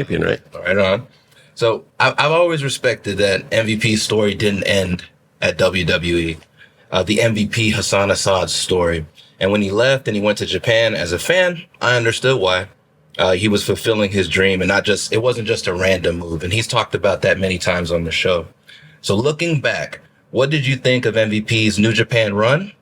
champion, right? Right on. So I've always respected that MVP's story didn't end at WWE. The MVP Hassan Assad's story. And when he left and he went to Japan as a fan, I understood why. He was fulfilling his dream, and it wasn't just a random move. And he's talked about that many times on the show. So looking back, what did you think of MVP's New Japan run?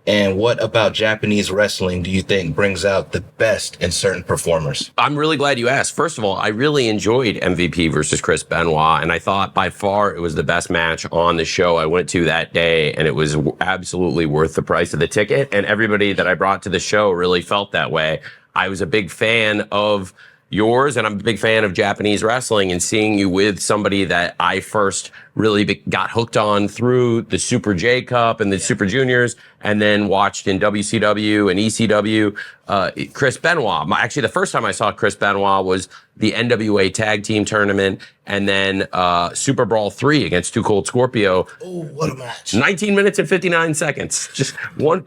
And what about Japanese wrestling do you think brings out the best in certain performers? I'm really glad you asked. First of all, I really enjoyed MVP versus Chris Benoit, and I thought by far it was the best match on the show I went to that day, and it was absolutely worth the price of the ticket, and everybody that I brought to the show really felt that way. I was a big fan of yours, and I'm a big fan of Japanese wrestling, and seeing you with somebody that I first really got hooked on through the Super J Cup and the Super Juniors, and then watched in WCW and ECW, Chris Benoit. Actually, the first time I saw Chris Benoit was the NWA Tag Team Tournament, and then Super Brawl 3 against Too Cold Scorpio. Oh, what a match. 19 minutes and 59 seconds. Just one.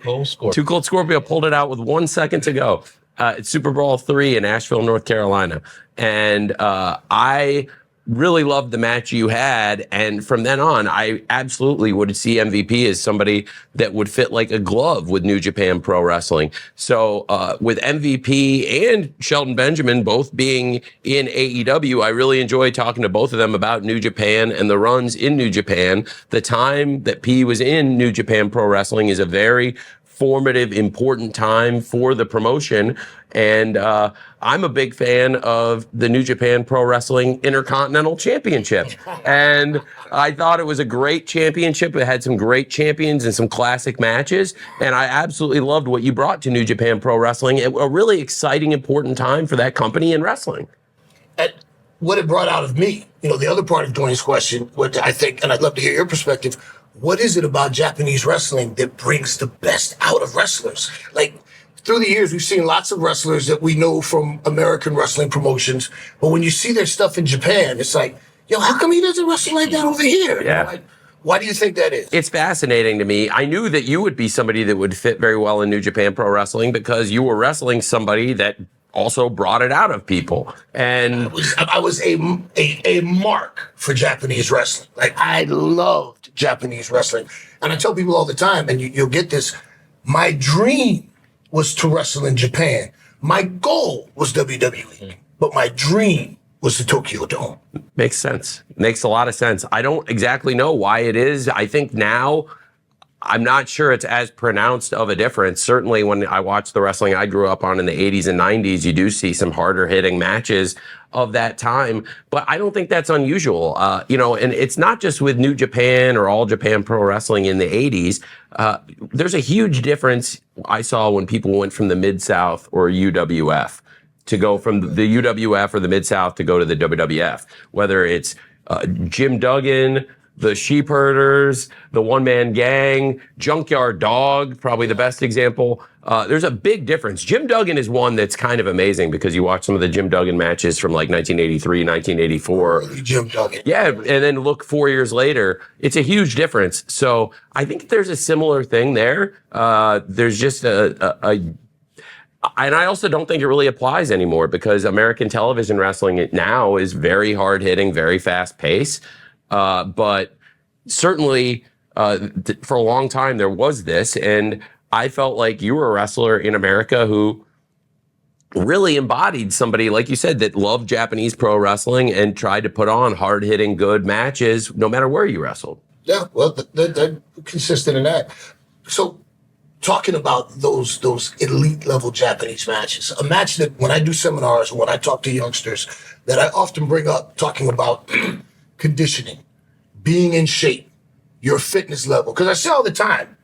Too Cold Scorpio pulled it out with 1 second to go. It's Super Bowl 3 in Asheville, North Carolina. And I really loved the match you had. And from then on, I absolutely would see MVP as somebody that would fit like a glove with New Japan Pro Wrestling. So with MVP and Shelton Benjamin both being in AEW, I really enjoyed talking to both of them about New Japan and the runs in New Japan. The time that P was in New Japan Pro Wrestling is a very formative, important time for the promotion. And I'm a big fan of the New Japan Pro Wrestling Intercontinental Championship. And I thought it was a great championship. It had some great champions and some classic matches. And I absolutely loved what you brought to New Japan Pro Wrestling. A really exciting, important time for that company in wrestling. And what it brought out of me, the other part of Dwayne's question, what I think, and I'd love to hear your perspective, what is it about Japanese wrestling that brings the best out of wrestlers? Like, through the years, we've seen lots of wrestlers that we know from American wrestling promotions, but when you see their stuff in Japan, it's like, yo, how come he doesn't wrestle like that over here? Yeah. Why do you think that is? It's fascinating to me. I knew that you would be somebody that would fit very well in New Japan Pro Wrestling because you were wrestling somebody that also brought it out of people. And I was a mark for Japanese wrestling. Like, I loved Japanese wrestling. And I tell people all the time, and you'll get this, my dream was to wrestle in Japan. My goal was WWE, but my dream was the Tokyo Dome. Makes sense. Makes a lot of sense. I don't exactly know why it is. I think now, I'm not sure it's as pronounced of a difference. Certainly when I watch the wrestling I grew up on in the 80s and 90s, you do see some harder hitting matches of that time, but I don't think that's unusual. And it's not just with New Japan or All Japan Pro Wrestling in the 80s. There's a huge difference I saw when people went from the Mid-South or UWF to go from the UWF or the Mid-South to go to the WWF, whether it's Jim Duggan, the Sheep Herders, the One Man Gang, Junkyard Dog, probably the best example. There's a big difference. Jim Duggan is one that's kind of amazing because you watch some of the Jim Duggan matches from like 1983, 1984. Really, Jim Duggan. Yeah, and then look 4 years later, it's a huge difference. So I think there's a similar thing there. There's just and I also don't think it really applies anymore because American television wrestling now is very hard hitting, very fast paced. But certainly, for a long time, there was this, and I felt like you were a wrestler in America who really embodied somebody, like you said, that loved Japanese pro wrestling and tried to put on hard-hitting, good matches, no matter where you wrestled. Yeah, well, they're consistent in that. So, talking about those elite-level Japanese matches, a match that when I do seminars, when I talk to youngsters, that I often bring up, talking about conditioning, being in shape, your fitness level. Because I say all the time,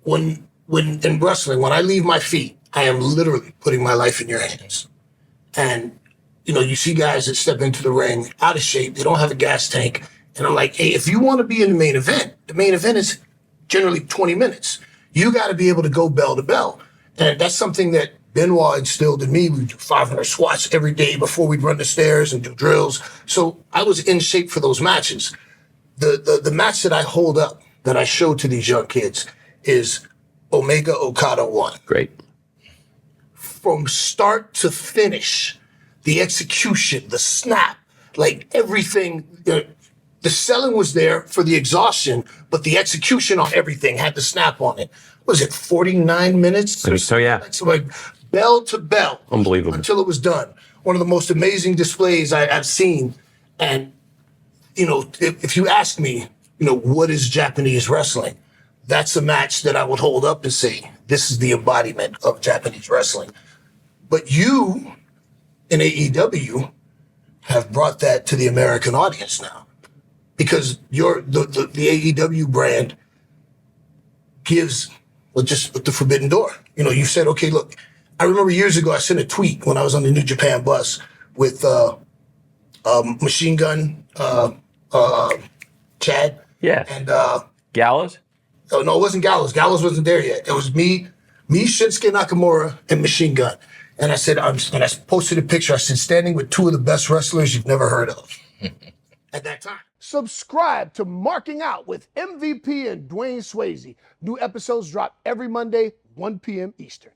when in wrestling, when I leave my feet, I am literally putting my life in your hands. And, you see guys that step into the ring out of shape, they don't have a gas tank. And I'm like, hey, if you want to be in the main event is generally 20 minutes. You got to be able to go bell to bell. And that's something that Benoit instilled in me. We do 500 squats every day before we'd run the stairs and do drills. So I was in shape for those matches. The match that I hold up, that I show to these young kids, is Okada I. Great. From start to finish, the execution, the snap, like everything. The selling was there for the exhaustion, but the execution on everything had the snap on it. Was it 49 minutes? So yeah. So like bell to bell. Unbelievable. Until it was done. One of the most amazing displays I've seen. And, you know, if you ask me, you know, what is Japanese wrestling? That's a match that I would hold up and say, this is the embodiment of Japanese wrestling. But you, in AEW, have brought that to the American audience now. Because the AEW brand gives, well, just with the forbidden door. You know, you said, okay, look, I remember years ago I sent a tweet when I was on the New Japan bus with Machine Gun, Chad. Yeah. And Gallows? oh no, it wasn't Gallows. Gallows wasn't there yet. It was me, Shinsuke Nakamura, and Machine Gun. And I said, and I posted a picture. I said, standing with two of the best wrestlers you've never heard of at that time. Subscribe to Marking Out with MVP and Dwayne Swayze. New episodes drop every Monday, 1 p.m. Eastern.